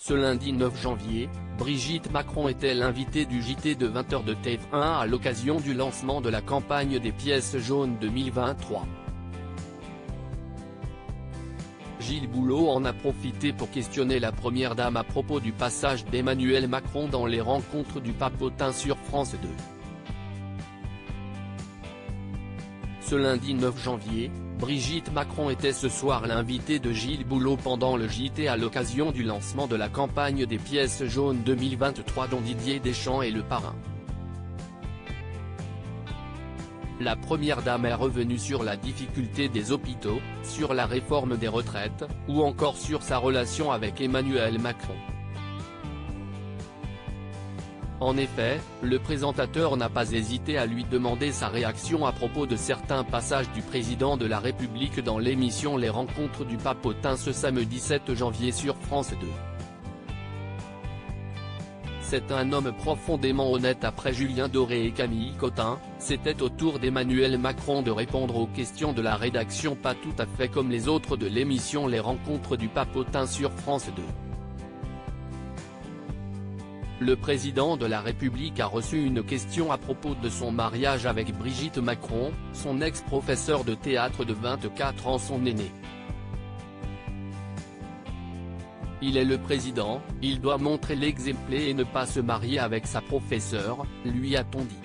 Ce lundi 9 janvier, Brigitte Macron était l'invitée du JT de 20h de TF1 à l'occasion du lancement de la campagne des pièces jaunes 2023. Gilles Boulot en a profité pour questionner la première dame à propos du passage d'Emmanuel Macron dans les rencontres du Papotin sur France 2. Ce lundi 9 janvier, Brigitte Macron était ce soir l'invitée de Gilles Boulot pendant le JT à l'occasion du lancement de la campagne des pièces jaunes 2023 dont Didier Deschamps est le parrain. La première dame est revenue sur la difficulté des hôpitaux, sur la réforme des retraites, ou encore sur sa relation avec Emmanuel Macron. En effet, le présentateur n'a pas hésité à lui demander sa réaction à propos de certains passages du président de la République dans l'émission Les Rencontres du Papotin ce samedi 7 janvier sur France 2. C'est un homme profondément honnête. Après Julien Doré et Camille Cotin, c'était au tour d'Emmanuel Macron de répondre aux questions de la rédaction, pas tout à fait comme les autres de l'émission Les Rencontres du Papotin sur France 2. Le président de la République a reçu une question à propos de son mariage avec Brigitte Macron, son ex-professeur de théâtre de 24 ans, son aîné. Il est le président, il doit montrer l'exemple et ne pas se marier avec sa professeure, lui a-t-on dit.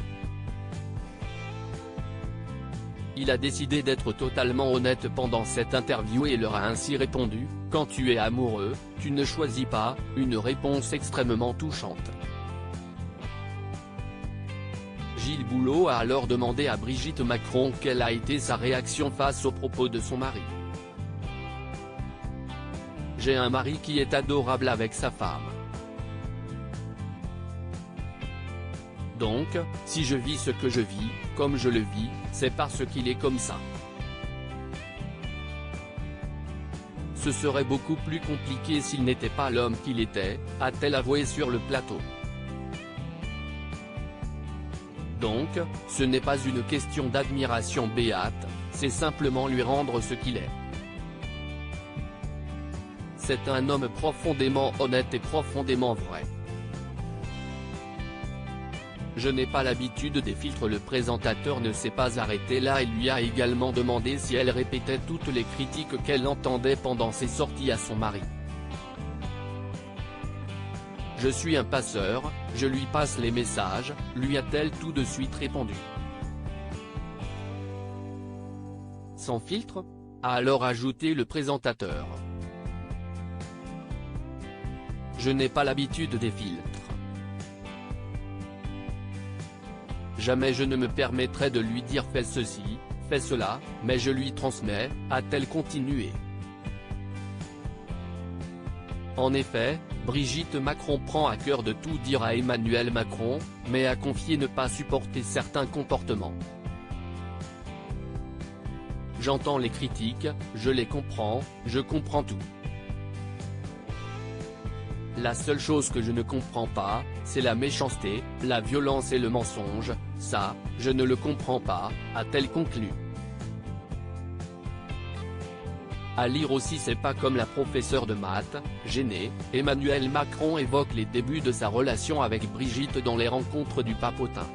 Il a décidé d'être totalement honnête pendant cette interview et leur a ainsi répondu « Quand tu es amoureux, tu ne choisis pas », une réponse extrêmement touchante. Gilles Boulot a alors demandé à Brigitte Macron quelle a été sa réaction face aux propos de son mari. « J'ai un mari qui est adorable avec sa femme. Donc, si je vis ce que je vis, comme je le vis, c'est parce qu'il est comme ça. Ce serait beaucoup plus compliqué s'il n'était pas l'homme qu'il était », a-t-elle avoué sur le plateau. Donc, ce n'est pas une question d'admiration béate, c'est simplement lui rendre ce qu'il est. C'est un homme profondément honnête et profondément vrai. Je n'ai pas l'habitude des filtres. Le présentateur ne s'est pas arrêté là et lui a également demandé si elle répétait toutes les critiques qu'elle entendait pendant ses sorties à son mari. « Je suis un passeur, je lui passe les messages », lui a-t-elle tout de suite répondu. Sans filtre ? A alors ajouté le présentateur. « Je n'ai pas l'habitude des filtres. Jamais je ne me permettrai de lui dire fais ceci, fais cela, mais je lui transmets », a-t-elle continué. En effet, Brigitte Macron prend à cœur de tout dire à Emmanuel Macron, mais a confié ne pas supporter certains comportements. « J'entends les critiques, je les comprends, je comprends tout. La seule chose que je ne comprends pas, c'est la méchanceté, la violence et le mensonge, ça, je ne le comprends pas », a-t-elle conclu. À lire aussi C'est pas comme la professeure de maths, gêné, Emmanuel Macron évoque les débuts de sa relation avec Brigitte dans les Rencontres du Papotin.